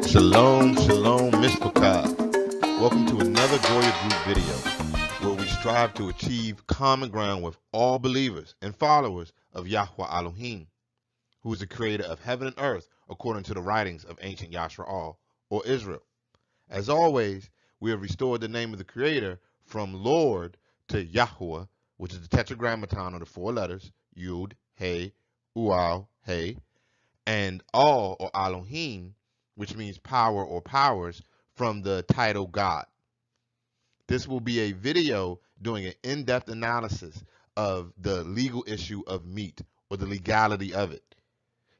Shalom, shalom, mishpachah. Welcome to another Gloria Group video where we strive to achieve common ground with all believers and followers of Yahweh Elohim, who is the creator of heaven and earth according to the writings of ancient Yashraal, or Israel. As always, we have restored the name of the creator from Lord to Yahweh, which is the tetragrammaton of the four letters, Yud, He, Ual, He, and Al, or Elohim, which means power or powers, from the title God. This will be a video doing an in-depth analysis of the legal issue of meat, or the legality of it.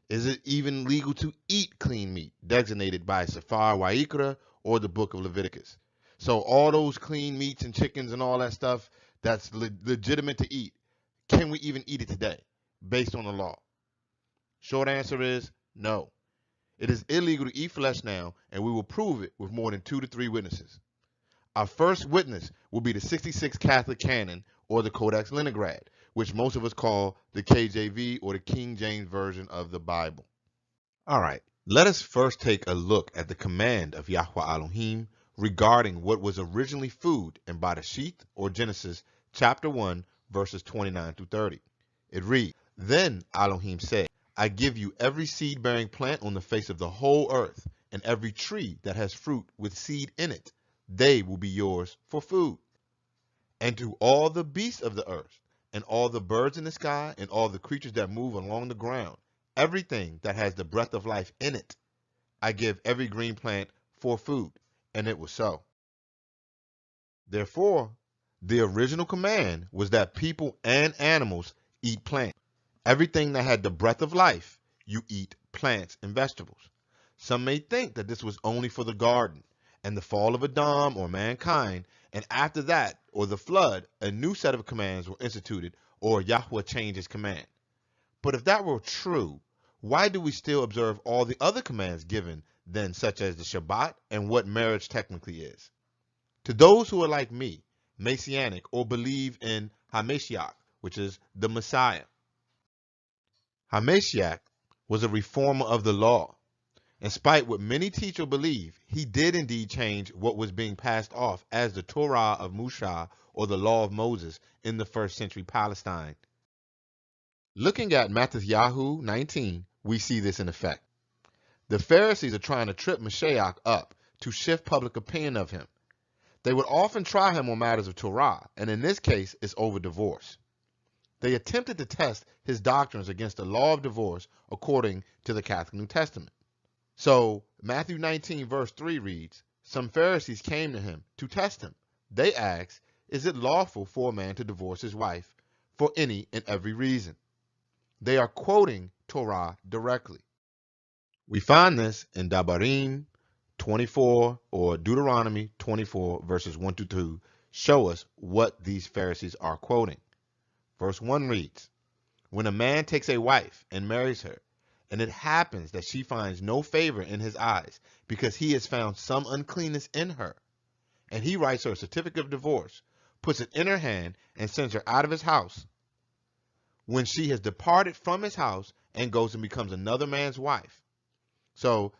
Is it even legal to eat clean meat, designated by Sefer Vayikra or the book of Leviticus? So all those clean meats and chickens and all that stuff that's legitimate to eat, can we even eat it today based on the law? Short answer is no. It is illegal to eat flesh now, and we will prove it with more than 2 to 3 witnesses. Our first witness will be the 66 Catholic Canon, or the Codex Leningrad, which most of us call the KJV, or the King James Version of the Bible. All right, let us first take a look at the command of Yahweh Elohim regarding what was originally food in Bereshith, or Genesis, chapter 1, verses 29 through 30. It reads, "Then Elohim said, I give you every seed-bearing plant on the face of the whole earth, and every tree that has fruit with seed in it. They will be yours for food. And to all the beasts of the earth, and all the birds in the sky, and all the creatures that move along the ground, everything that has the breath of life in it, I give every green plant for food." And it was so. Therefore, the original command was that people and animals eat plants. Everything that had the breath of life, you eat plants and vegetables. Some may think that this was only for the garden and the fall of Adam or mankind, and after that, or the flood, a new set of commands were instituted, or Yahweh changed his command. But if that were true, why do we still observe all the other commands given then, such as the Shabbat and what marriage technically is? To those who are like me, Messianic, or believe in HaMashiach, which is the Messiah, HaMashiach was a reformer of the law. In spite what many teach or believe, he did indeed change what was being passed off as the Torah of Musa, or the law of Moses, in the first century Palestine. Looking at Matthew 19, we see this in effect. The Pharisees are trying to trip Mashiach up to shift public opinion of him. They would often try him on matters of Torah, and in this case, it's over divorce. They attempted to test his doctrines against the law of divorce according to the Catholic New Testament. So Matthew 19 verse 3 reads, "Some Pharisees came to him to test him. They asked, is it lawful for a man to divorce his wife for any and every reason?" They are quoting Torah directly. We find this in Devarim 24, or Deuteronomy 24 verses 1 to 2 show us what these Pharisees are quoting. Verse 1 reads, "When a man takes a wife and marries her, and it happens that she finds no favor in his eyes, because he has found some uncleanness in her, and he writes her a certificate of divorce, puts it in her hand, and sends her out of his house, when she has departed from his house and goes and becomes another man's wife." So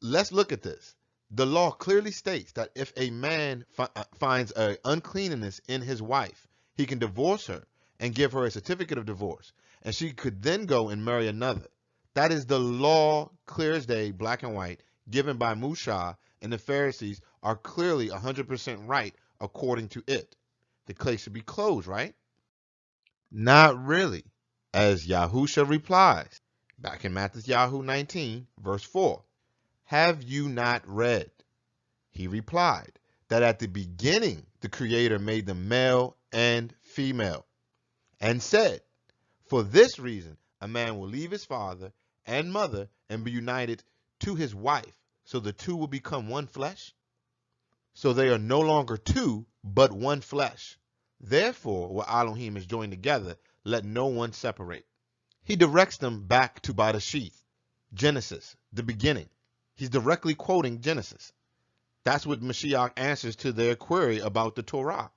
let's look at this. The law clearly states that if a man finds an uncleanness in his wife, he can divorce her and give her a certificate of divorce, and she could then go and marry another. That is the law, clear as day, black and white, given by Musa, and the Pharisees are clearly 100% right according to it. The case should be closed, right? Not really, as Yahusha replies, back in Matthew 19, verse 4, "Have you not read?" He replied, "that at the beginning the Creator made them male and female, and said, for this reason a man will leave his father and mother and be united to his wife, so the two will become one flesh. So they are no longer two, but one flesh. Therefore, what Elohim has joined together, let no one separate." He directs them back to Bereshith, Genesis, the beginning. He's directly quoting Genesis. That's what Mashiach answers to their query about the Torah.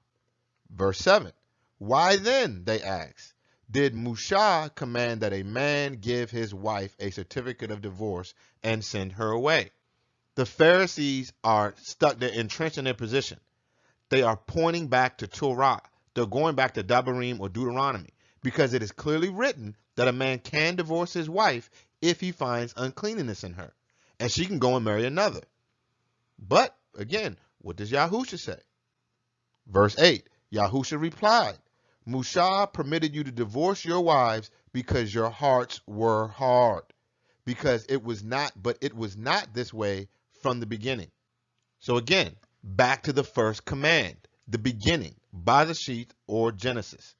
Verse 7. Why then, they ask, did Musha command that a man give his wife a certificate of divorce and send her away? The Pharisees are stuck, they're entrenched in their position. They are pointing back to Torah. They're going back to Devarim or Deuteronomy because it is clearly written that a man can divorce his wife if he finds uncleanness in her, and she can go and marry another. But again, what does Yahusha say? Verse 8, Yahusha replied, Musha permitted you to divorce your wives because your hearts were hard, because it was not this way from the beginning. So again, back to the first command, the beginning, Bereshit or Genesis.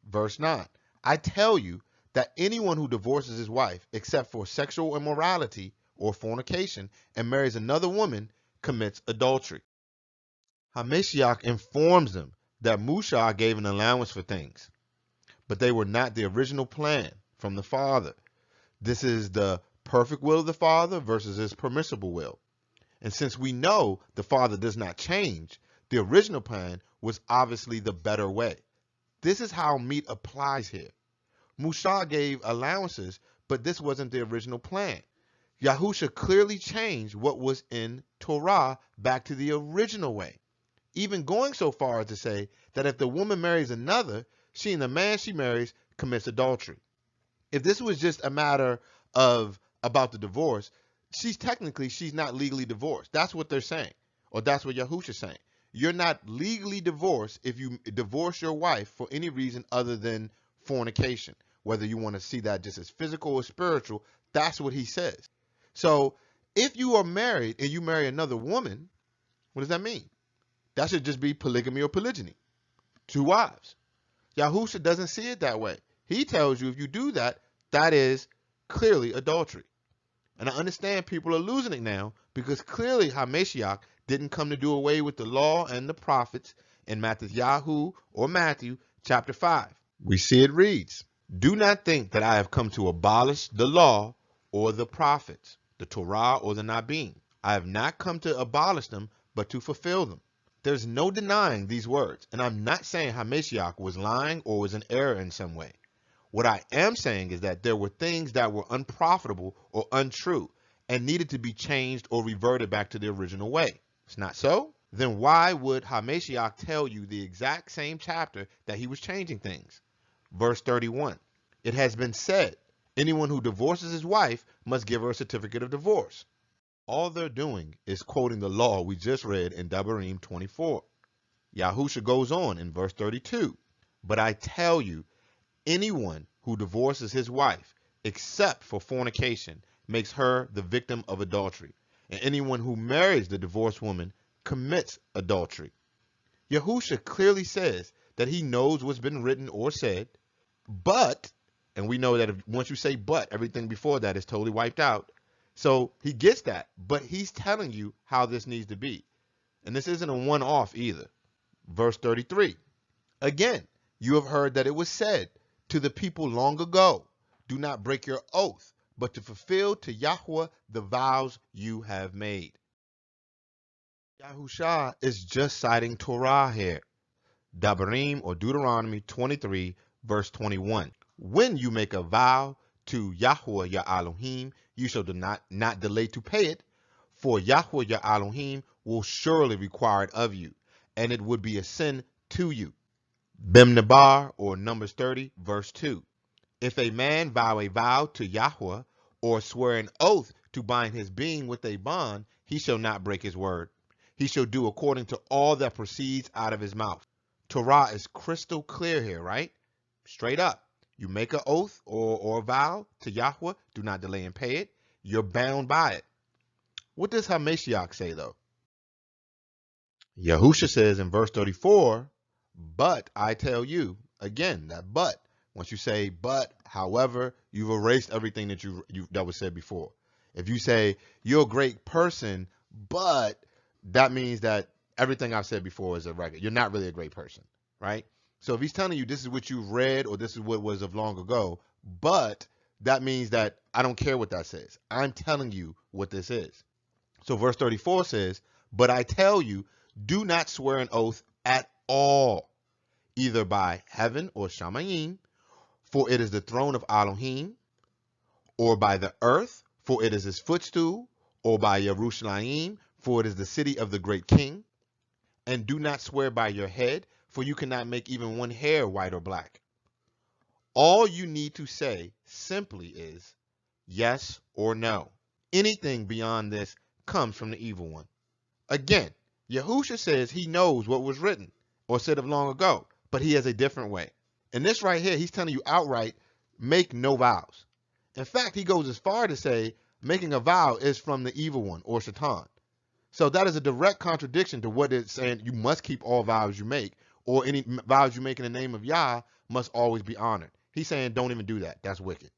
Verse 9, I tell you that anyone who divorces his wife except for sexual immorality or fornication and marries another woman commits adultery. HaMashiach informs them that Musha gave an allowance for things, but they were not the original plan from the Father. This is the perfect will of the Father versus his permissible will. And since we know the Father does not change, the original plan was obviously the better way. This is how meat applies here. Musha gave allowances, but this wasn't the original plan. Yahusha clearly changed what was in Torah back to the original way, even going so far as to say that if the woman marries another, she and the man she marries commits adultery. If this was just a matter of about the divorce, she's not legally divorced. That's what they're saying, or that's what Yahusha's saying. You're not legally divorced if you divorce your wife for any reason other than fornication. Whether you want to see that just as physical or spiritual, that's what he says. So if you are married and you marry another woman, what does that mean? That should just be polygamy or polygyny. 2 wives. Yahusha doesn't see it that way. He tells you if you do that, that is clearly adultery. And I understand people are losing it now because clearly HaMashiach didn't come to do away with the law and the prophets in Matthew chapter 5. We see it reads, do not think that I have come to abolish the law or the prophets, the Torah or the Nabim. I have not come to abolish them, but to fulfill them. There's no denying these words, and I'm not saying HaMashiach was lying or was in error in some way. What I am saying is that there were things that were unprofitable or untrue and needed to be changed or reverted back to the original way. It's not so? Then why would HaMashiach tell you the exact same chapter that he was changing things? Verse 31, it has been said, anyone who divorces his wife must give her a certificate of divorce. All they're doing is quoting the law we just read in Devarim 24. Yahusha goes on in verse 32, but I tell you, anyone who divorces his wife, except for fornication, makes her the victim of adultery. And anyone who marries the divorced woman commits adultery. Yahusha clearly says that he knows what's been written or said, but, and we know that once you say but, everything before that is totally wiped out. So he gets that, but he's telling you how this needs to be. And this isn't a one-off either. Verse 33, again, you have heard that it was said to the people long ago, do not break your oath, but to fulfill to Yahweh the vows you have made. Yahusha is just citing Torah here. Devarim or Deuteronomy 23 verse 21. When you make a vow to Yahweh your Elohim, you shall not delay to pay it, for Yahweh your Elohim will surely require it of you, and it would be a sin to you. Bimnabar or Numbers 30 verse 2. If a man vow a vow to Yahweh or swear an oath to bind his being with a bond, he shall not break his word. He shall do according to all that proceeds out of his mouth. Torah is crystal clear here, right? Straight up. You make an oath or a vow to Yahweh, do not delay and pay it. You're bound by it. What does HaMashiach say, though? Yahusha says in verse 34, but I tell you, again, that but. Once you say but, however, you've erased everything that was said before. If you say you're a great person, but that means that everything I've said before is a record. You're not really a great person, right? So if he's telling you this is what you've read or this is what was of long ago, but that means that I don't care what that says. I'm telling you what this is. So verse 34 says, but I tell you, do not swear an oath at all. either by heaven or Shamayim, for it is the throne of Elohim, or by the earth, for it is his footstool, or by Yerushalayim, for it is the city of the great king. And do not swear by your head, for you cannot make even one hair white or black. All you need to say simply is yes or no. Anything beyond this comes from the evil one. Again, Yahusha says he knows what was written or said of long ago, but he has a different way. In this right here, he's telling you outright, make no vows. In fact, he goes as far to say making a vow is from the evil one or Shaitan. So that is a direct contradiction to what it's saying you must keep all vows you make, or any vows you make in the name of Yah must always be honored. He's saying don't even do that. That's wicked.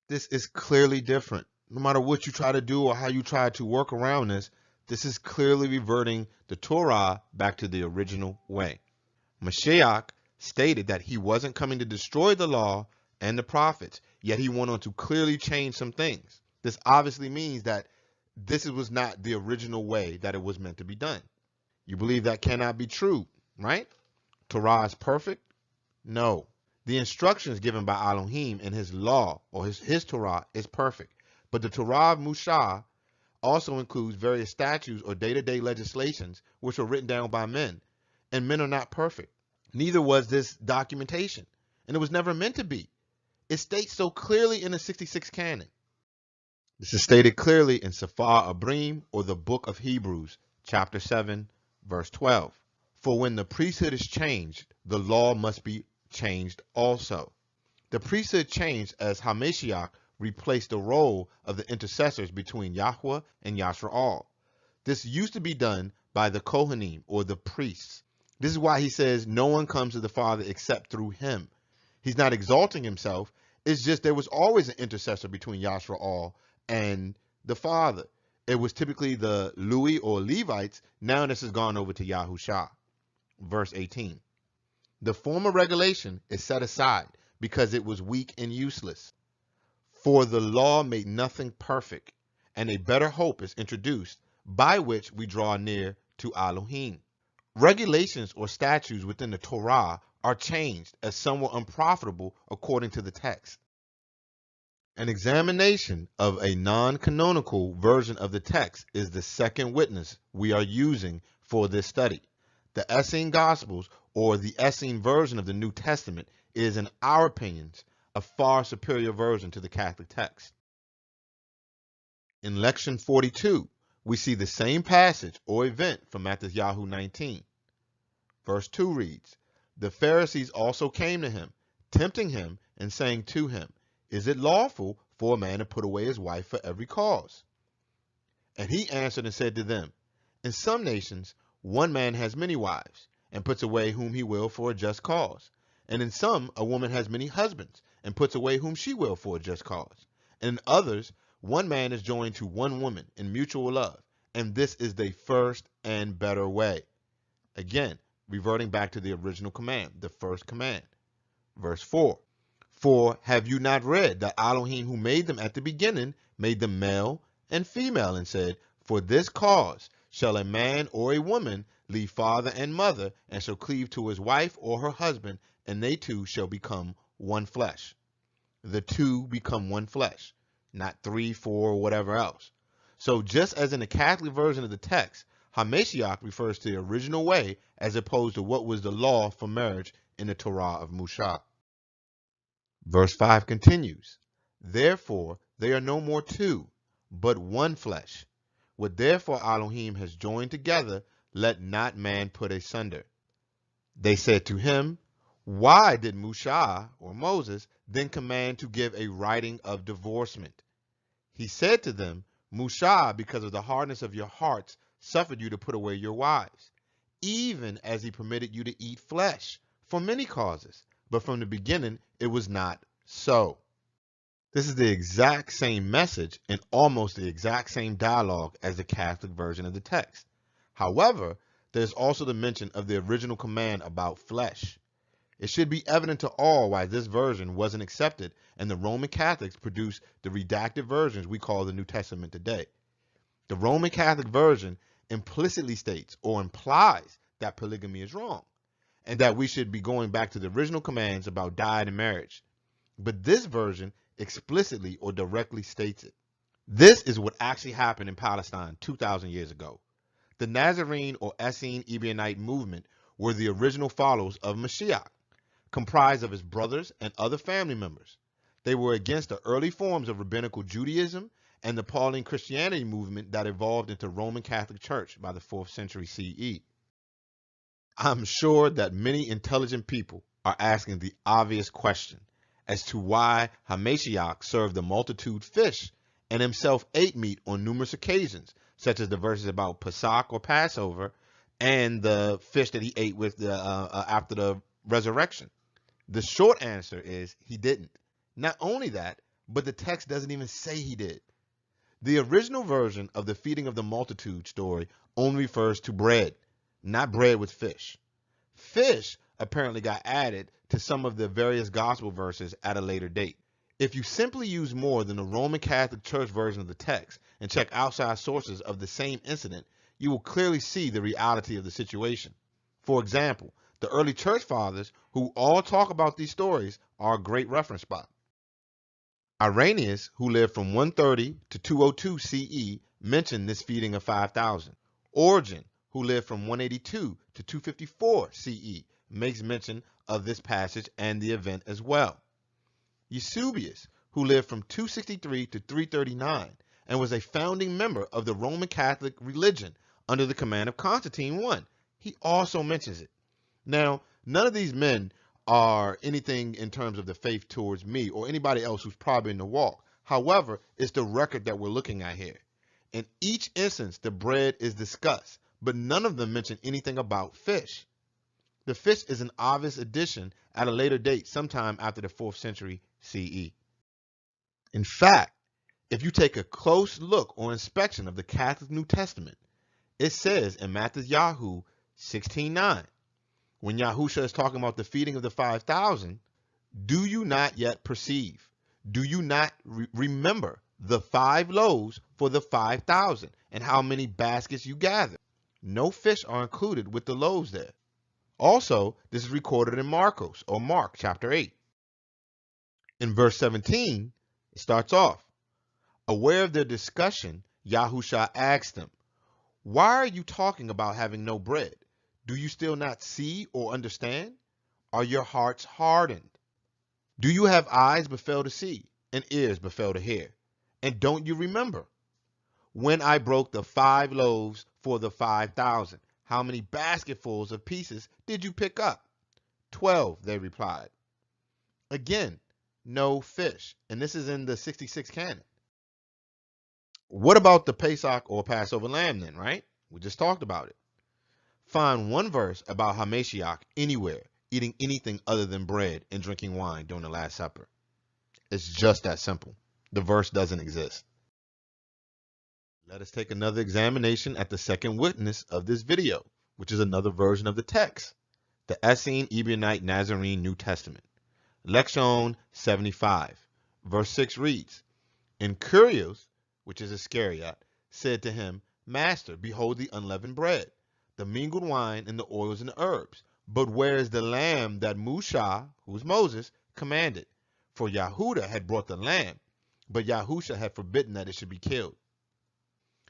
This is clearly different. No matter what you try to do or how you try to work around this, this is clearly reverting the Torah back to the original way. Mashiach stated that he wasn't coming to destroy the law and the prophets, yet he went on to clearly change some things. This obviously means that this was not the original way that it was meant to be done. You believe that cannot be true, right? Torah is perfect? No. The instructions given by Elohim in his law or his Torah is perfect. But the Torah of Mushah also includes various statutes or day-to-day legislations which were written down by men. And men are not perfect. Neither was this documentation. And it was never meant to be. It states so clearly in the 66 canon. This is stated clearly in Sefer Abrim, or the book of Hebrews, chapter 7, verse 12. For when the priesthood is changed, the law must be changed also. The priesthood changed as HaMashiach replaced the role of the intercessors between Yahweh and Yashar'al. This used to be done by the Kohanim, or the priests. This is why he says no one comes to the Father except through him. He's not exalting himself. It's just there was always an intercessor between Yashar'al and the Father. It was typically the Lui or Levites. Now this has gone over to Yahusha. Verse 18. The former regulation is set aside because it was weak and useless. For the law made nothing perfect, and a better hope is introduced by which we draw near to Elohim. Regulations or statutes within the Torah are changed as some were unprofitable according to the text. An examination of a non-canonical version of the text is the second witness we are using for this study. The Essene Gospels, or the Essene version of the New Testament, is, in our opinions, a far superior version to the Catholic text. In Lection 42, we see the same passage or event from Matthew 19. Verse 2 reads, The Pharisees also came to him, tempting him and saying to him, Is it lawful for a man to put away his wife for every cause? And he answered and said to them, In some nations, one man has many wives, and puts away whom he will for a just cause. And in some, a woman has many husbands, and puts away whom she will for a just cause. And in others, one man is joined to one woman in mutual love, and this is the first and better way. Again, reverting back to the original command, the first command. Verse 4. For have you not read that Elohim who made them at the beginning made them male and female, and said, For this cause shall a man or a woman leave father and mother, and shall cleave to his wife or her husband, and they two shall become one flesh. The two become one flesh, not 3, 4, or whatever else. So just as in the Catholic version of the text, HaMashiach refers to the original way as opposed to what was the law for marriage in the Torah of Mushah. Verse 5 continues, Therefore they are no more two, but one flesh. What therefore Elohim has joined together, let not man put asunder. They said to him, Why did Mushah, or Moses, then command to give a writing of divorcement? He said to them, Mushah, because of the hardness of your hearts, suffered you to put away your wives, even as he permitted you to eat flesh, for many causes. But from the beginning, it was not so. This is the exact same message and almost the exact same dialogue as the Catholic version of the text. However, there's also the mention of the original command about flesh. It should be evident to all why this version wasn't accepted and the Roman Catholics produced the redacted versions we call the New Testament today. The Roman Catholic version implicitly states or implies that polygamy is wrong. and that we should be going back to the original commands about diet and marriage. But this version explicitly or directly states it. This is what actually happened in Palestine 2,000 years ago. The Nazarene or Essene Ebionite movement were the original followers of Mashiach, comprised of his brothers and other family members. They were against the early forms of rabbinical Judaism and the Pauline Christianity movement that evolved into Roman Catholic Church by the 4th century CE. I'm sure that many intelligent people are asking the obvious question as to why Hamashiach served the multitude fish and himself ate meat on numerous occasions, such as the verses about Pesach or Passover and the fish that he ate with after the resurrection. The short answer is he didn't. Not only that, but the text doesn't even say he did. The original version of the feeding of the multitude story only refers to bread, not bread with fish. Fish apparently got added to some of the various gospel verses at a later date. If you simply use more than the Roman Catholic Church version of the text and check outside sources of the same incident, you will clearly see the reality of the situation. For example, the early church fathers, who all talk about these stories, are a great reference spot. Irenaeus, who lived from 130 to 202 CE, mentioned this feeding of 5,000. Origen, who lived from 182 to 254 CE, makes mention of this passage and the event as well. Eusebius, who lived from 263 to 339 and was a founding member of the Roman Catholic religion under the command of Constantine I, he also mentions it. Now, none of these men are anything in terms of the faith towards me or anybody else who's probably in the walk. However, it's the record that we're looking at here. In each instance, the bread is discussed, but none of them mention anything about fish. The fish is an obvious addition at a later date, sometime after the 4th century CE. In fact, if you take a close look or inspection of the Catholic New Testament, it says in Matthew 16:9, when Yahusha is talking about the feeding of the 5,000, do you not yet perceive? Do you not remember the 5 loaves for the 5,000 and how many baskets you gathered? No fish are included with the loaves there. Also, this is recorded in Marcos or Mark chapter 8. In verse 17, it starts off, aware of their discussion, Yahusha asked them, why are you talking about having no bread? Do you still not see or understand? Are your hearts hardened? Do you have eyes but fail to see, and ears but fail to hear? And don't you remember? When I broke the 5 loaves for the 5,000, how many basketfuls of pieces did you pick up? 12, they replied. Again, no fish. And this is in the 66 canon. What about the Pesach or Passover lamb then, right? We just talked about it. Find one verse about Hamashiach anywhere eating anything other than bread and drinking wine during the Last Supper. It's just that simple. The verse doesn't exist. Let us take another examination at the second witness of this video, which is another version of the text, the Essene Ebionite Nazarene New Testament. Lection 75, verse 6 reads, and Curios, which is Iscariot, said to him, Master, behold the unleavened bread, the mingled wine, and the oils and the herbs. But where is the lamb that Musha, who's Moses, commanded? For Yahudah had brought the lamb, but Yahusha had forbidden that it should be killed.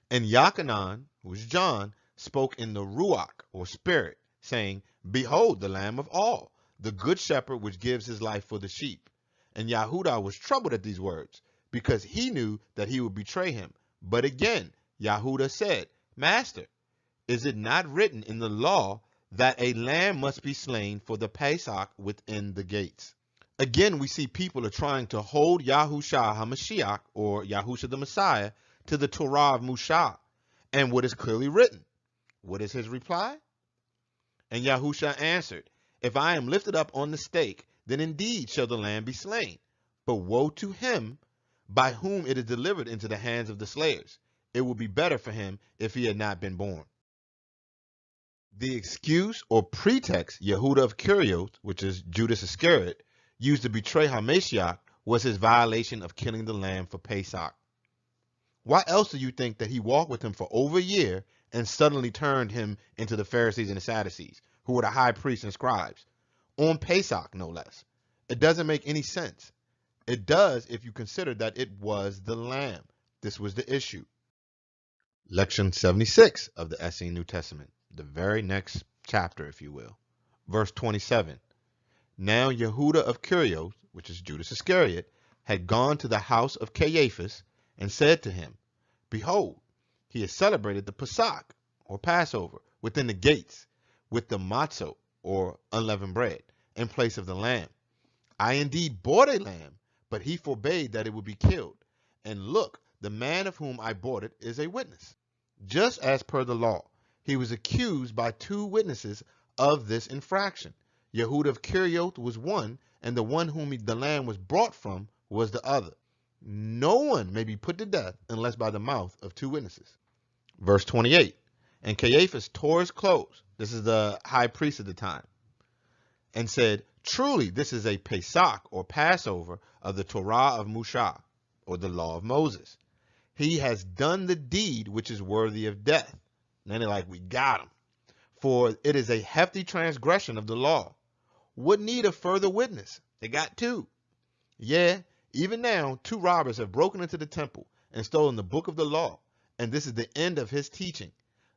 And Yachanan, who's John, spoke in the Ruach, or spirit, saying, behold the Lamb of all, the good shepherd which gives his life for the sheep. And Yahudah was troubled at these words, because he knew that he would betray him. But again, Yahudah said, Master, is it not written in the law that a lamb must be slain for the Pesach within the gates? Again, we see people are trying to hold Yahusha HaMashiach, or Yahusha the Messiah, to the Torah of Musha, and what is clearly written. What is his reply? And Yahusha answered, if I am lifted up on the stake, then indeed shall the lamb be slain. But woe to him by whom it is delivered into the hands of the slayers. It would be better for him if he had not been born. The excuse or pretext Yehuda of Curios, which is Judas Iscariot, used to betray Hamashiach was his violation of killing the lamb for Pesach. Why else do you think that he walked with him for over a year and suddenly turned him into the Pharisees and the Sadducees, who were the high priests and scribes, on Pesach, no less. It doesn't make any sense. It does if you consider that it was the lamb. This was the issue. Lection 76 of the Essene New Testament, the very next chapter, if you will. Verse 27. Now Yehuda of Curios, which is Judas Iscariot, had gone to the house of Caiaphas and said to him, Behold, he has celebrated the Pesach, or Passover, within the gates, with the matzot, or unleavened bread, in place of the lamb. I indeed bought a lamb, but he forbade that it would be killed. And look, the man of whom I bought it is a witness. Just as per the law, he was accused by two witnesses of this infraction. Yehuda of Curios was one, and the one whom the lamb was brought from was the other. No one may be put to death unless by the mouth of two witnesses. Verse 28. And Caiaphas tore his clothes, this is the high priest at the time, and said, Truly, this is a Pesach, or Passover, of the Torah of Musa, or the law of Moses. He has done the deed which is worthy of death. And then they're like, we got him. For it is a hefty transgression of the law. What need of further witness? They got two. Yeah, even now, two robbers have broken into the temple and stolen the book of the law, and this is the end of his teaching.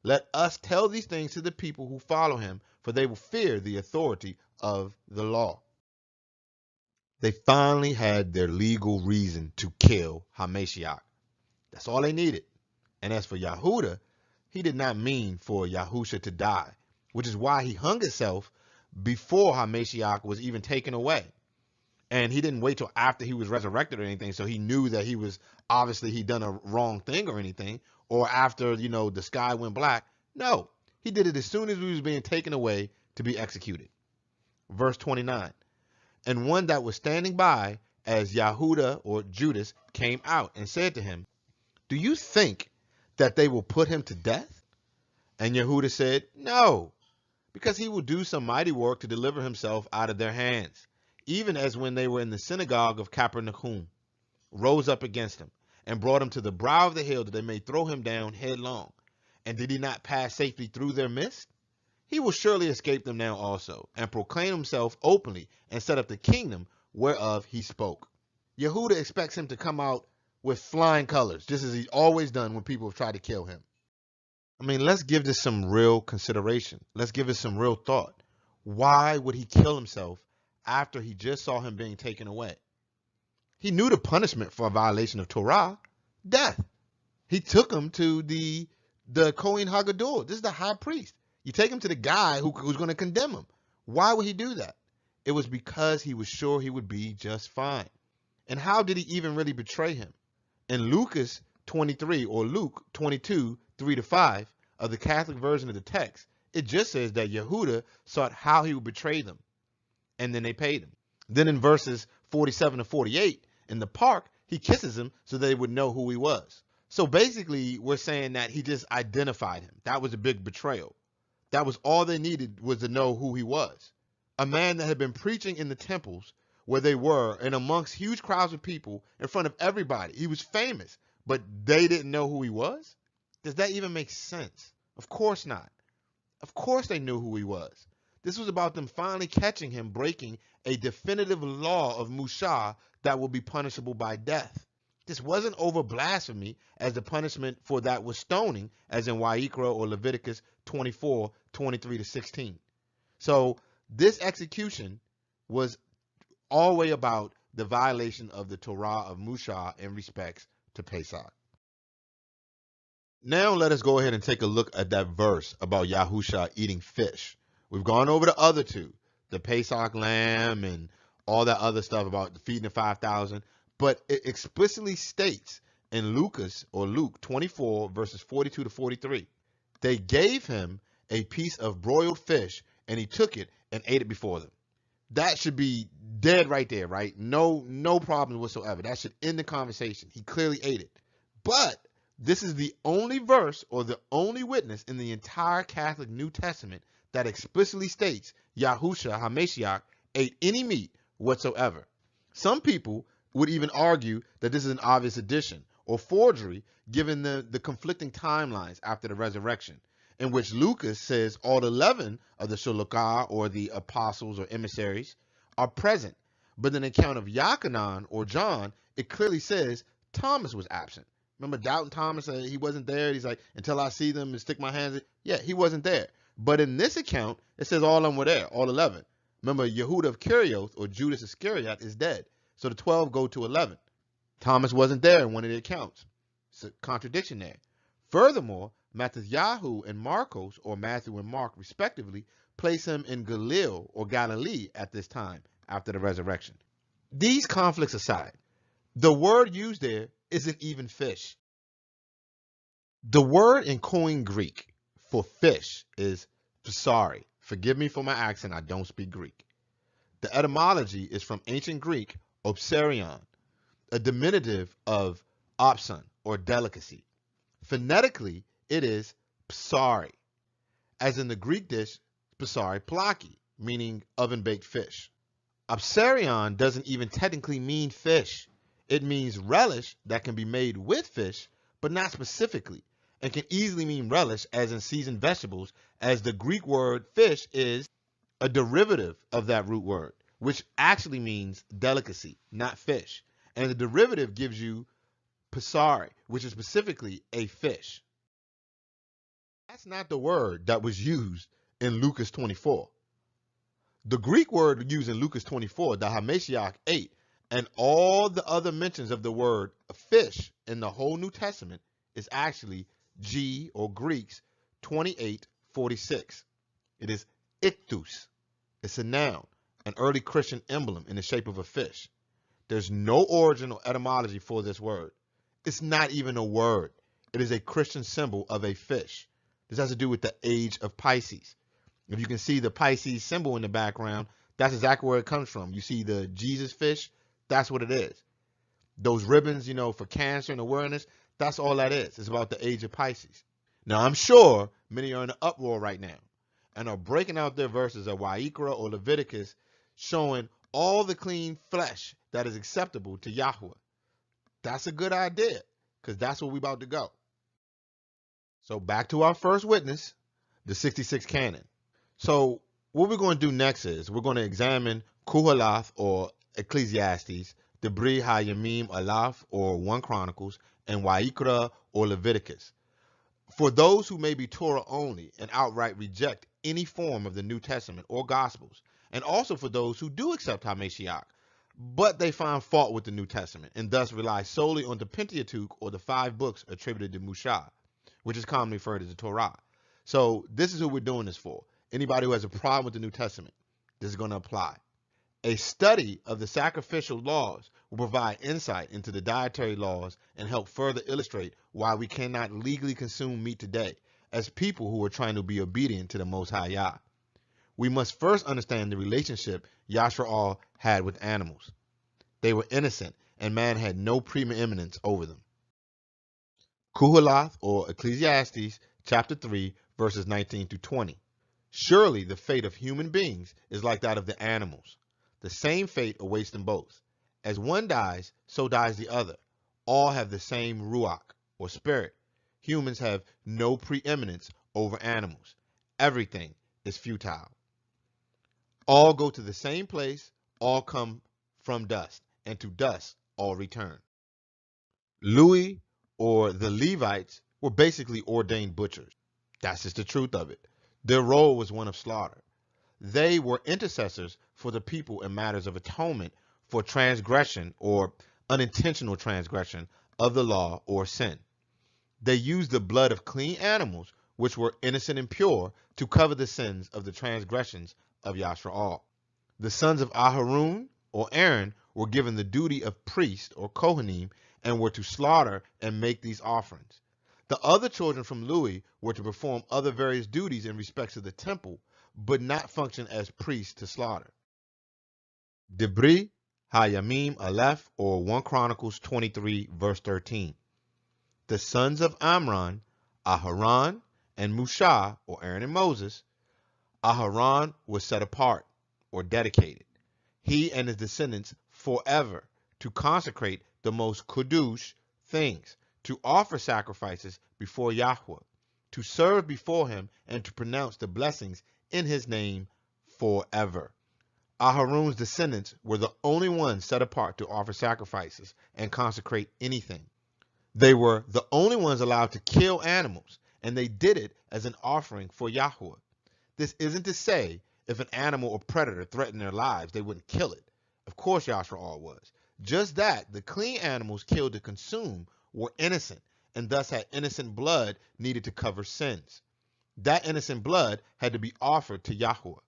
Let us tell these things to the people who follow him, for they will fear the authority of the law. They finally had their legal reason to kill HaMashiach. That's all they needed. And as for Yehuda, he did not mean for Yahusha to die, which is why he hung himself before HaMashiach was even taken away. And he didn't wait till after he was resurrected or anything, so he knew that he was, obviously he'd done a wrong thing or anything, or after, the sky went black. No, he did it as soon as he was being taken away to be executed. Verse 29. And one that was standing by as Yehuda or Judas came out and said to him, Do you think that they will put him to death? And Yehuda said, No, because he will do some mighty work to deliver himself out of their hands, even as when they were in the synagogue of Capernaum, rose up against him, and brought him to the brow of the hill that they may throw him down headlong. And did he not pass safely through their midst? He will surely escape them now also, and proclaim himself openly, and set up the kingdom whereof he spoke. Yehuda expects him to come out with flying colors, just as he's always done when people have tried to kill him. I mean, let's give this some real consideration. Let's give it some real thought. Why would he kill himself after he just saw him being taken away? He knew the punishment for a violation of Torah, death. He took him to the Kohen Hagadol. This is the high priest. You take him to the guy who's going to condemn him. Why would he do that? It was because he was sure he would be just fine. And how did he even really betray him? In Lucas 23 or Luke 22, 3-5 of the Catholic version of the text, it just says that Yehuda sought how he would betray them, and then they paid him. Then in verses 47 to 48, in the park, he kisses him so they would know who he was. So basically, we're saying that he just identified him. That was a big betrayal. That was all they needed, was to know who he was. A man that had been preaching in the temples where they were and amongst huge crowds of people in front of everybody. He was famous, but they didn't know who he was? Does that even make sense? Of course not. Of course they knew who he was. This was about them finally catching him breaking a definitive law of Musa that will be punishable by death. This wasn't over blasphemy, as the punishment for that was stoning, as in YHWH or Leviticus 24, 23-16. So this execution was always about the violation of the Torah of Musa in respects to Pesach. Now let us go ahead and take a look at that verse about Yahusha eating fish. We've gone over the other two, the Pesach lamb and all that other stuff about feeding the 5,000. But it explicitly states in Luke 24, verses 42 to 43, they gave him a piece of broiled fish, and he took it and ate it before them. That should be dead right there, right? No problem whatsoever. That should end the conversation. He clearly ate it. But this is the only verse or the only witness in the entire Catholic New Testament that explicitly states Yahusha HaMashiach ate any meat whatsoever. Some people would even argue that this is an obvious addition or forgery given the conflicting timelines after the resurrection. in which Lucas says all 11 of the Shulukah, or the apostles or emissaries, are present. But in the account of Yachanan or John, it clearly says Thomas was absent. Remember doubting Thomas, he wasn't there. He's like, until I see them and stick my hands in. Yeah, he wasn't there. But in this account, it says all of them were there, all 11. Remember, Yehuda of Kerioth, or Judas Iscariot, is dead. So the 12 go to 11. Thomas wasn't there in one of the accounts. It's a contradiction there. Furthermore, Matthew and Marcos, or Matthew and Mark respectively, place him in Galil or Galilee at this time after the resurrection. These conflicts aside, the word used there isn't even fish. The word in Koine Greek for fish is psari. Forgive me for my accent, I don't speak Greek. The etymology is from ancient Greek opsarion, a diminutive of opson, or delicacy. Phonetically, it is psari, as in the Greek dish psari plaki, meaning oven-baked fish. Opsarion doesn't even technically mean fish. It means relish that can be made with fish, but not specifically, and can easily mean relish as in seasoned vegetables, as the Greek word fish is a derivative of that root word, which actually means delicacy, not fish. And the derivative gives you psari, which is specifically a fish. That's not the word that was used in Lucas 24. The Greek word used in Lucas 24, the HaMashiach 8, and all the other mentions of the word fish in the whole New Testament is actually G, or Greek's 28:46. It is ichthus. It's a noun, an early Christian emblem in the shape of a fish. There's no origin or etymology for this word. It's not even a word. It is a Christian symbol of a fish. This has to do with the age of Pisces. If you can see the Pisces symbol in the background, that's exactly where it comes from. You see the Jesus fish, that's what it is. Those ribbons, for cancer and awareness, that's all that is. It's about the age of Pisces. Now, I'm sure many are in an uproar right now and are breaking out their verses of YHWH or Leviticus, showing all the clean flesh that is acceptable to Yahweh. That's a good idea, because that's where we're about to go. So back to our first witness, the 66 canon. So what we're going to do next is we're going to examine Kuhalath or Ecclesiastes, Debri HaYamim Alaf or 1 Chronicles, and YHWH or Leviticus. For those who may be Torah only and outright reject any form of the New Testament or Gospels, and also for those who do accept HaMashiach, but they find fault with the New Testament and thus rely solely on the Pentateuch or the 5 books attributed to Mushah, which is commonly referred as the Torah. So this is who we're doing this for. Anybody who has a problem with the New Testament, this is going to apply. A study of the sacrificial laws will provide insight into the dietary laws and help further illustrate why we cannot legally consume meat today as people who are trying to be obedient to the Most High Yah. We must first understand the relationship Yasha'al had with animals. They were innocent, and man had no preeminence over them. Kuhalath or Ecclesiastes chapter 3 verses 19 through 20. Surely the fate of human beings is like that of the animals. The same fate awaits them both. As one dies, so dies the other. All have the same ruach, or spirit. Humans have no preeminence over animals. Everything is futile. All go to the same place, all come from dust, and to dust all return. Louis, or the Levites, were basically ordained butchers. That's just the truth of it. Their role was one of slaughter. They were intercessors for the people in matters of atonement for transgression or unintentional transgression of the law or sin. They used the blood of clean animals, which were innocent and pure, to cover the sins of the transgressions of Yasha'al. The sons of Aharun, or Aaron, were given the duty of priest, or Kohanim, and were to slaughter and make these offerings. The other children from Louis were to perform other various duties in respect to the temple, but not function as priests to slaughter. Debri HaYamim Aleph, or 1 Chronicles 23 verse 13. The sons of Amram, Aharon, and Mushah, or Aaron and Moses. Aharon was set apart, or dedicated, he and his descendants forever, to consecrate the most kudush things, to offer sacrifices before Yahweh. to serve before him and to pronounce the blessings in his name forever. Aharon's descendants were the only ones set apart to offer sacrifices and consecrate anything. They were the only ones allowed to kill animals, and they did it as an offering for Yahweh. This isn't to say if an animal or predator threatened their lives, they wouldn't kill it. Of course YHWH was. Just that the clean animals killed to consume were innocent, and thus had innocent blood needed to cover sins. That innocent blood had to be offered to Yahweh.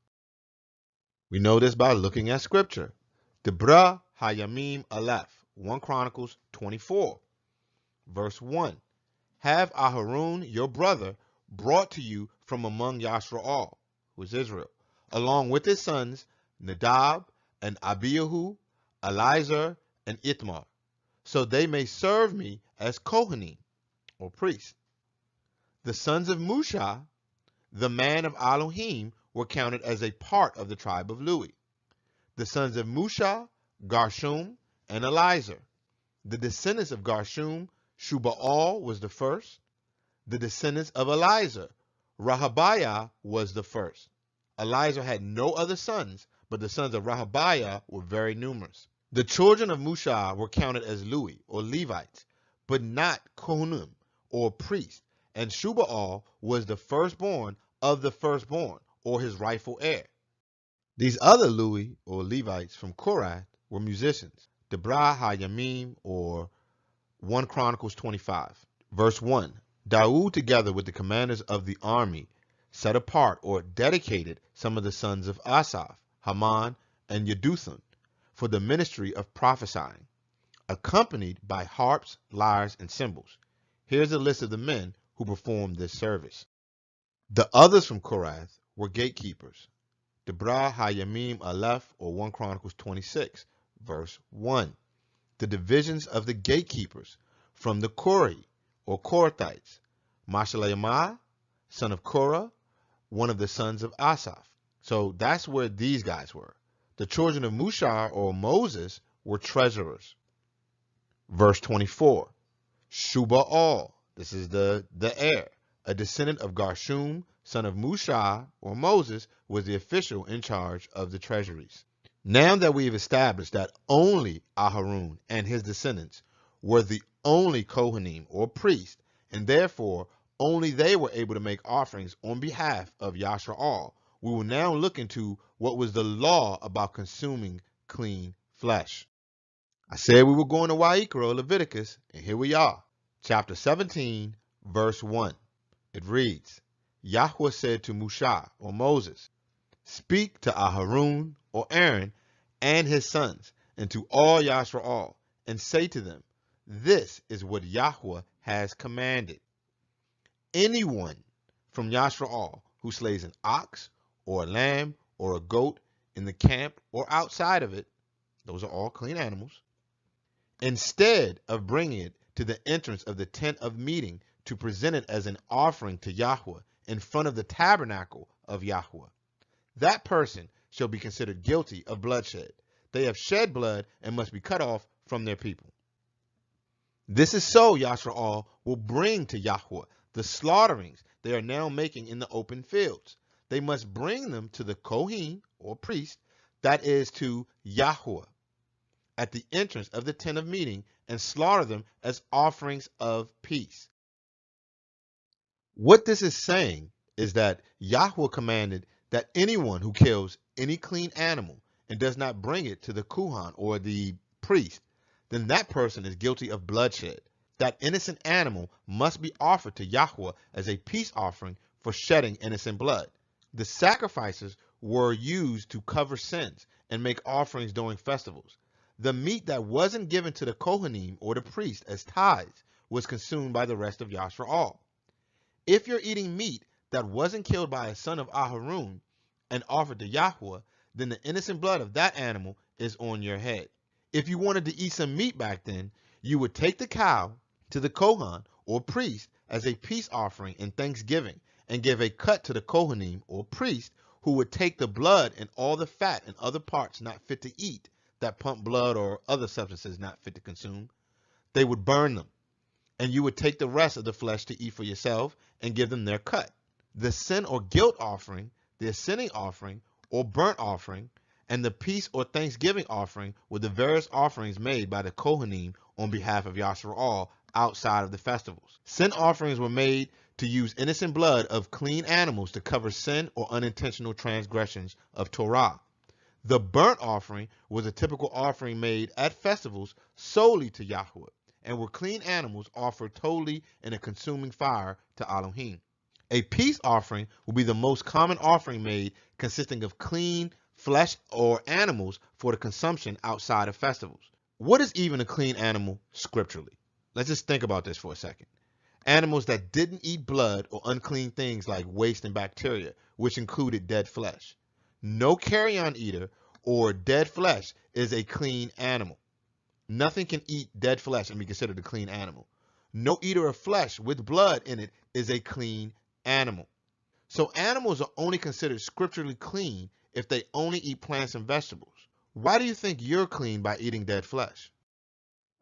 We know this by looking at scripture. Debra Hayamim Aleph, 1 Chronicles 24, verse 1. Have Aharon your brother brought to you from among Yashrael, who is Israel, along with his sons Nadab and Abihu, Eleazar and Itmar, so they may serve me as Kohanim, or priests. The sons of Musha, the man of Elohim, were counted as a part of the tribe of Levi. The sons of Musha, Gershom, and Eleazar. The descendants of Gershom, Shubaal was the first. The descendants of Eleazar, Rehabiah was the first. Eleazar had no other sons, but the sons of Rehabiah were very numerous. The children of Musha were counted as Levi, or Levites, but not Kohanim, or priests, and Shubaal was the firstborn of the firstborn, or his rightful heir. These other Levi, or Levites from Korath, were musicians. Debra Hayamim, or 1 Chronicles 25, verse 1. Daud, together with the commanders of the army, set apart or dedicated some of the sons of Asaph, Haman, and Yeduthun for the ministry of prophesying, accompanied by harps, lyres, and cymbals. Here's a list of the men who performed this service. The others from Korath were gatekeepers. Debra Hayamim Aleph, or 1 Chronicles 26, verse 1. The divisions of the gatekeepers from the Kori, or Korathites: Mashalayamah, son of Korah, one of the sons of Asaph. So that's where these guys were. The children of Musha, or Moses, were treasurers. Verse 24. Shubaal, this is the heir, a descendant of Gershom, son of Musha, or Moses, was the official in charge of the treasuries. Now that we have established that only Aharon and his descendants were the only Kohanim, or priests, and therefore only they were able to make offerings on behalf of Yashrael, we will now look into what was the law about consuming clean flesh. I said we were going to YHWH, or Leviticus, and here we are. Chapter 17, verse 1. It reads, Yahweh said to Musha, or Moses, speak to Aharon, or Aaron, and his sons, and to all Yashrael, and say to them, this is what Yahweh has commanded. Anyone from Yashrael who slays an ox, or a lamb, or a goat in the camp or outside of it, those are all clean animals, instead of bringing it to the entrance of the tent of meeting to present it as an offering to Yahweh in front of the tabernacle of Yahweh, that person shall be considered guilty of bloodshed. They have shed blood and must be cut off from their people. This is so Yashrael will bring to Yahweh the slaughterings they are now making in the open fields. They must bring them to the Kohen, or priest, that is to Yahweh, at the entrance of the tent of meeting, and slaughter them as offerings of peace. What this is saying is that Yahweh commanded that anyone who kills any clean animal and does not bring it to the Kohen, or the priest, then that person is guilty of bloodshed. That innocent animal must be offered to Yahweh as a peace offering for shedding innocent blood. The sacrifices were used to cover sins and make offerings during festivals. The meat that wasn't given to the Kohanim, or the priest, as tithes was consumed by the rest of Yashrael. If you're eating meat that wasn't killed by a son of Aharon and offered to Yahweh, then the innocent blood of that animal is on your head. If you wanted to eat some meat back then, you would take the cow to the Kohen, or priest, as a peace offering in thanksgiving, and give a cut to the Kohanim, or priest, who would take the blood and all the fat and other parts not fit to eat, that pump blood or other substances not fit to consume. They would burn them. and you would take the rest of the flesh to eat for yourself and give them their cut. The sin or guilt offering, the ascending offering or burnt offering, and the peace or thanksgiving offering were the various offerings made by the Kohanim on behalf of Yahshua outside of the festivals. Sin offerings were made to use innocent blood of clean animals to cover sin or unintentional transgressions of Torah. The burnt offering was a typical offering made at festivals solely to Yahweh, and were clean animals offered totally in a consuming fire to Elohim. A peace offering will be the most common offering made, consisting of clean flesh or animals for the consumption outside of festivals. What is even a clean animal scripturally? Let's just think about this for a second. Animals that didn't eat blood or unclean things like waste and bacteria, which included dead flesh. No carrion eater or dead flesh is a clean animal. Nothing can eat dead flesh and be considered a clean animal. No eater of flesh with blood in it is a clean animal. So animals are only considered scripturally clean if they only eat plants and vegetables. Why do you think you're clean by eating dead flesh?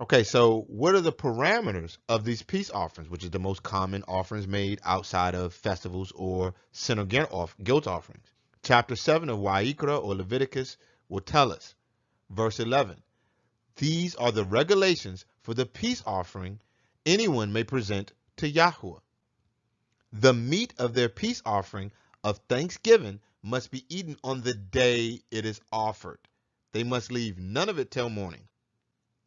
Okay, so what are the parameters of these peace offerings, which is the most common offerings made outside of festivals or sin or guilt offerings? Chapter 7 of YHWH or Leviticus will tell us, verse 11, these are the regulations for the peace offering anyone may present to Yahweh. The meat of their peace offering of thanksgiving must be eaten on the day it is offered. They must leave none of it till morning.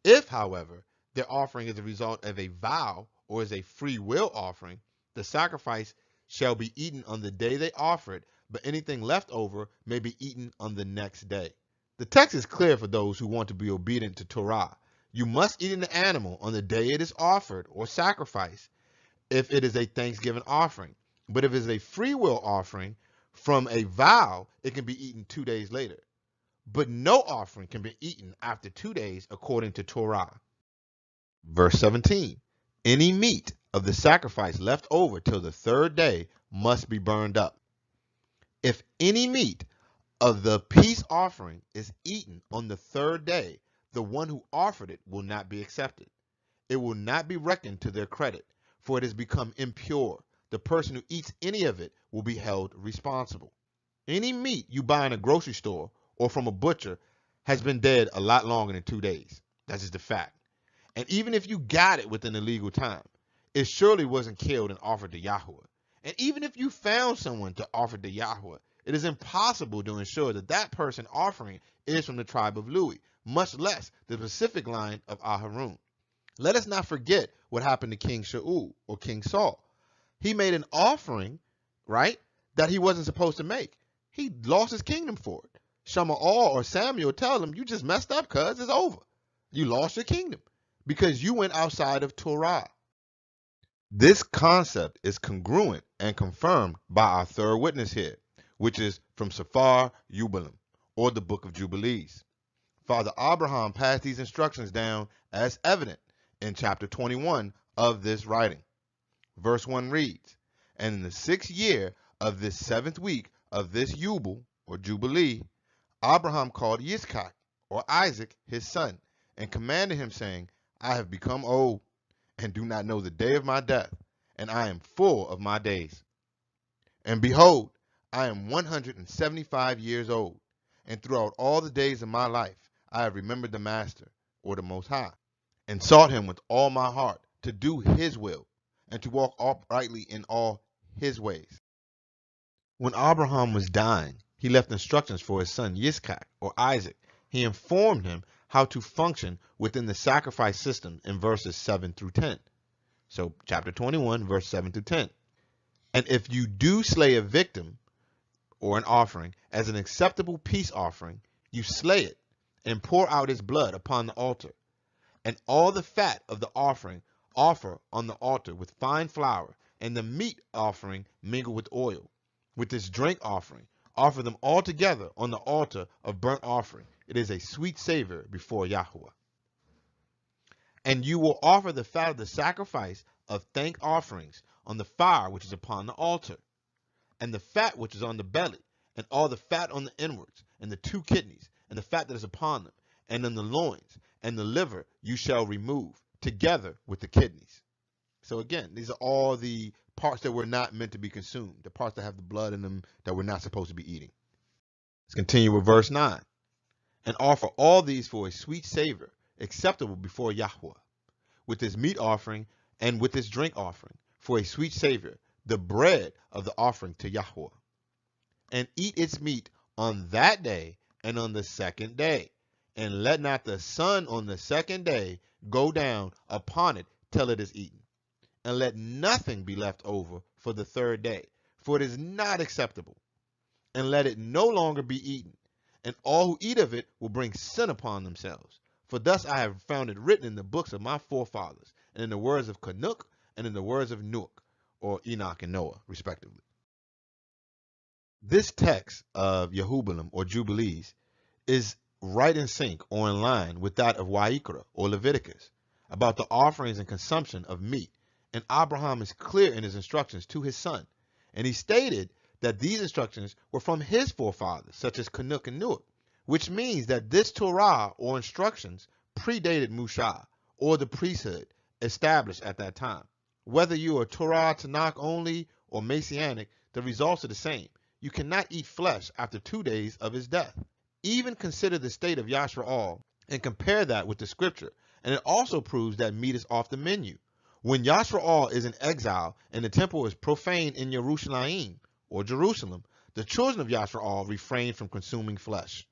If, however, their offering is a result of a vow or is a free will offering, the sacrifice shall be eaten on the day they offer it, but anything left over may be eaten on the next day. The text is clear for those who want to be obedient to Torah. You must eat an animal on the day it is offered or sacrificed if it is a thanksgiving offering. But if it is a free will offering from a vow, it can be eaten 2 days later. But no offering can be eaten after 2 days according to Torah. Verse 17, any meat of the sacrifice left over till the 3rd day must be burned up. If any meat of the peace offering is eaten on the 3rd day, the one who offered it will not be accepted. It will not be reckoned to their credit, for it has become impure. The person who eats any of it will be held responsible. Any meat you buy in a grocery store or from a butcher has been dead a lot longer than 2 days. That's just a fact. And even if you got it within a legal time, it surely wasn't killed and offered to Yahweh. And even if you found someone to offer to Yahweh, it is impossible to ensure that that person offering is from the tribe of Levi, much less the specific line of Aharon. Let us not forget what happened to King Shaul or King Saul. He made an offering, right, that he wasn't supposed to make. He lost his kingdom for it. Shammah or Samuel tell him, you just messed up, cuz it's over. You lost your kingdom because you went outside of Torah. This concept is congruent and confirmed by our third witness here, which is from Sefer Yubilim, or the Book of Jubilees. Father Abraham passed these instructions down as evident in chapter 21 of this writing. Verse 1 reads, and in the 6th year of this 7th week of this Yubile, or Jubilee, Abraham called Yitzchak, or Isaac, his son, and commanded him, saying, I have become old, and do not know the day of my death, and I am full of my days. And behold, I am 175 years old, and throughout all the days of my life I have remembered the Master, or the Most High, and sought him with all my heart, to do his will, and to walk uprightly in all his ways. When Abraham was dying, he left instructions for his son Yitzchak, or Isaac. He informed him how to function within the sacrifice system in verses 7 through 10. So chapter 21, verse 7 through 10. And if you do slay a victim or an offering as an acceptable peace offering, you slay it and pour out its blood upon the altar. And all the fat of the offering offer on the altar with fine flour, and the meat offering mingle with oil. With this drink offering, offer them all together on the altar of burnt offering. It is a sweet savor before Yahweh. And you will offer the fat of the sacrifice of thank offerings on the fire which is upon the altar, and the fat which is on the belly, and all the fat on the inwards, and the 2 kidneys, and the fat that is upon them, and on the loins, and the liver you shall remove, together with the kidneys. So again, these are all the parts that were not meant to be consumed, the parts that have the blood in them that we're not supposed to be eating. Let's continue with verse 9. And offer all these for a sweet savor, acceptable before Yahweh, with his meat offering and with his drink offering, for a sweet savor, the bread of the offering to Yahweh. And eat its meat on that day and on the second day. And let not the sun on the second day go down upon it till it is eaten. And let nothing be left over for the third day, for it is not acceptable. And let it no longer be eaten. And all who eat of it will bring sin upon themselves. For thus I have found it written in the books of my forefathers, and in the words of Canuk, and in the words of Nuach, or Enoch and Noah, respectively. This text of Yehubalim, or Jubilees, is right in sync or in line with that of YHWH, or Leviticus, about the offerings and consumption of meat. And Abraham is clear in his instructions to his son. And he stated that these instructions were from his forefathers, such as Canuk and Nuach, which means that this Torah or instructions predated Mushah, or the priesthood established at that time. Whether you are Torah, Tanakh only, or Messianic, the results are the same. You cannot eat flesh after 2 days of his death. Even consider the state of YHWH and compare that with the scripture, and it also proves that meat is off the menu. When YHWH is in exile and the temple is profaned in Yerushalayim, or Jerusalem, the children of YHWH refrain from consuming flesh.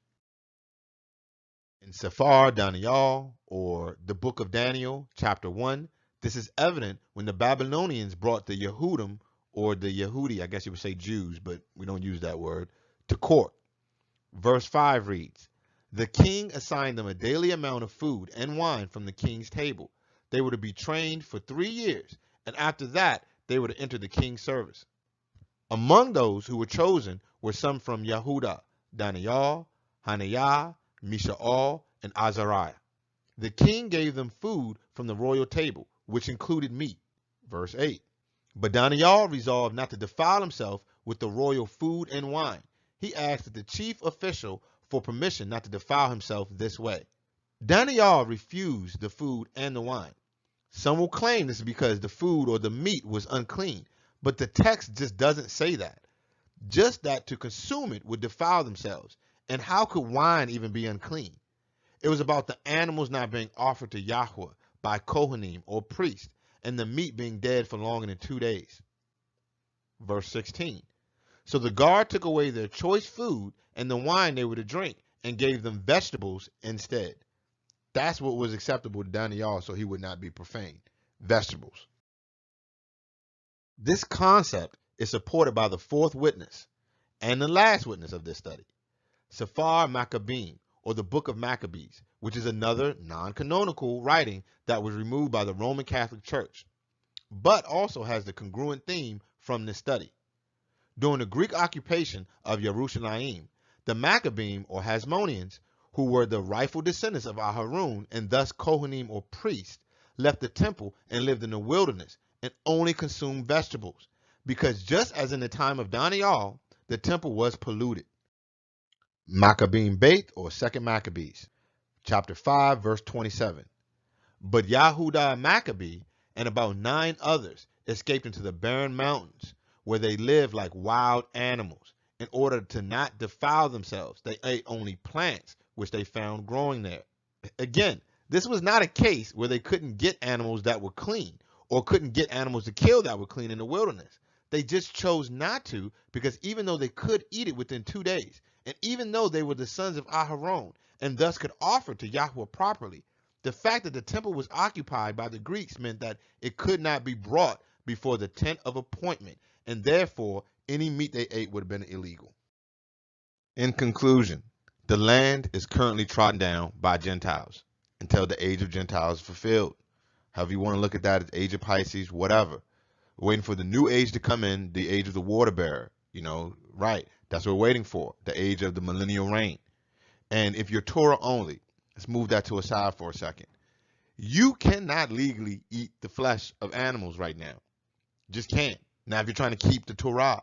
In Sefer Daniel, or the book of Daniel, chapter 1, this is evident when the Babylonians brought the Yehudim, or the Yehudi, I guess you would say Jews, but we don't use that word, to court. Verse 5 reads, the king assigned them a daily amount of food and wine from the king's table. They were to be trained for 3 years, and after that, they were to enter the king's service. Among those who were chosen were some from Yehuda, Daniel, Hananiah, Mishael, and Azariah. The king gave them food from the royal table, which included meat. Verse 8. But Daniel resolved not to defile himself with the royal food and wine. He asked the chief official for permission not to defile himself this way. Daniel refused the food and the wine. Some will claim this is because the food or the meat was unclean, but the text just doesn't say that. Just that to consume it would defile themselves. And how could wine even be unclean? It was about the animals not being offered to Yahweh by Kohanim or priest, and the meat being dead for longer than 2 days. Verse 16. So the guard took away their choice food and the wine they were to drink, and gave them vegetables instead. That's what was acceptable to Daniel, so he would not be profaned. Vegetables. This concept is supported by the fourth witness and the last witness of this study, Sefer Maccabees, or the Book of Maccabees, which is another non-canonical writing that was removed by the Roman Catholic Church, but also has the congruent theme from this study. During the Greek occupation of Yerushalayim, the Maccabees, or Hasmoneans, who were the rightful descendants of Aharon and thus Kohanim or priests, left the temple and lived in the wilderness and only consumed vegetables, because just as in the time of Daniel, the temple was polluted. Maccabean Beit, or 2nd Maccabees, chapter 5, verse 27. But Yahudah Maccabee and about 9 others escaped into the barren mountains, where they lived like wild animals. In order to not defile themselves, they ate only plants which they found growing there. Again, this was not a case where they couldn't get animals that were clean, or couldn't get animals to kill that were clean in the wilderness. They just chose not to, because even though they could eat it within 2 days, and even though they were the sons of Aharon, and thus could offer to Yahweh properly, the fact that the temple was occupied by the Greeks meant that it could not be brought before the tent of appointment, and therefore any meat they ate would have been illegal. In conclusion, the land is currently trodden down by Gentiles until the age of Gentiles is fulfilled. However you want to look at that, as age of Pisces, whatever. We're waiting for the new age to come in, the age of the water bearer. Right. That's what we're waiting for, the age of the millennial reign. And if you're Torah only, let's move that to a side for a second. You cannot legally eat the flesh of animals right now. Just can't. Now, if you're trying to keep the Torah,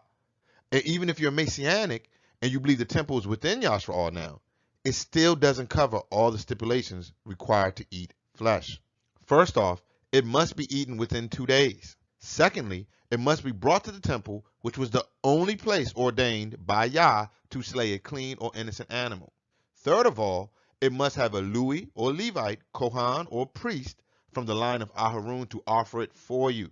and even if you're Messianic and you believe the temple is within Yahshua now, it still doesn't cover all the stipulations required to eat flesh. First off, It must be eaten within 2 days. Secondly, it must be brought to the temple, which was the only place ordained by Yah to slay a clean or innocent animal. Third of all, it must have a Lewi or Levite, Kohan or priest from the line of Aharon to offer it for you.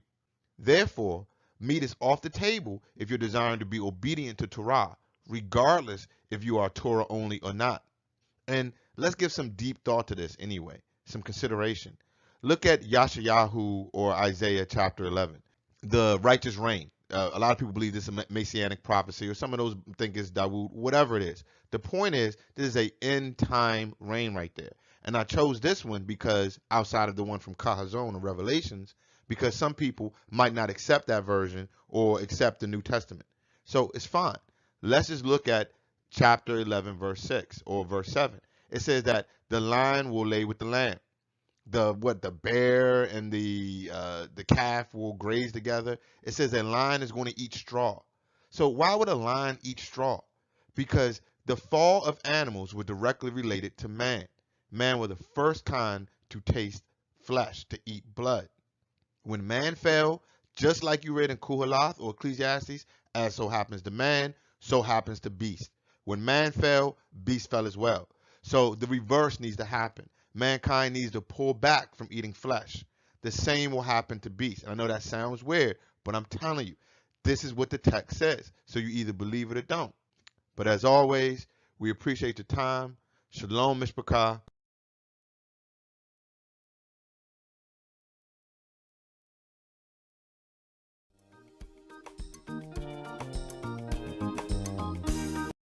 Therefore, meat is off the table if you're desiring to be obedient to Torah, regardless if you are Torah only or not. And let's give some deep thought to this anyway, some consideration. Look at Yashayahu or Isaiah chapter 11, the righteous reign. A lot of people believe this is a messianic prophecy, or some of those think it's Dawood, whatever it is. The point is, this is a end time reign right there. And I chose this one because outside of the one from Kahazon or Revelations, because some people might not accept that version or accept the New Testament. So it's fine. Let's just look at chapter 11, verse 6 or verse 7. It says that the lion will lay with the lamb. The bear and the calf will graze together. It says a lion is going to eat straw. So why would a lion eat straw? Because the fall of animals were directly related to man. Man were the first kind to taste flesh, to eat blood. When man fell, just like you read in Kuhalath or Ecclesiastes, as so happens to man, so happens to beast. When man fell, beast fell as well. So the reverse needs to happen. Mankind needs to pull back from eating flesh. The same will happen to beasts. And I know that sounds weird, but I'm telling you, this is what the text says. So you either believe it or don't. But as always, we appreciate your time. Shalom, Mishpachah.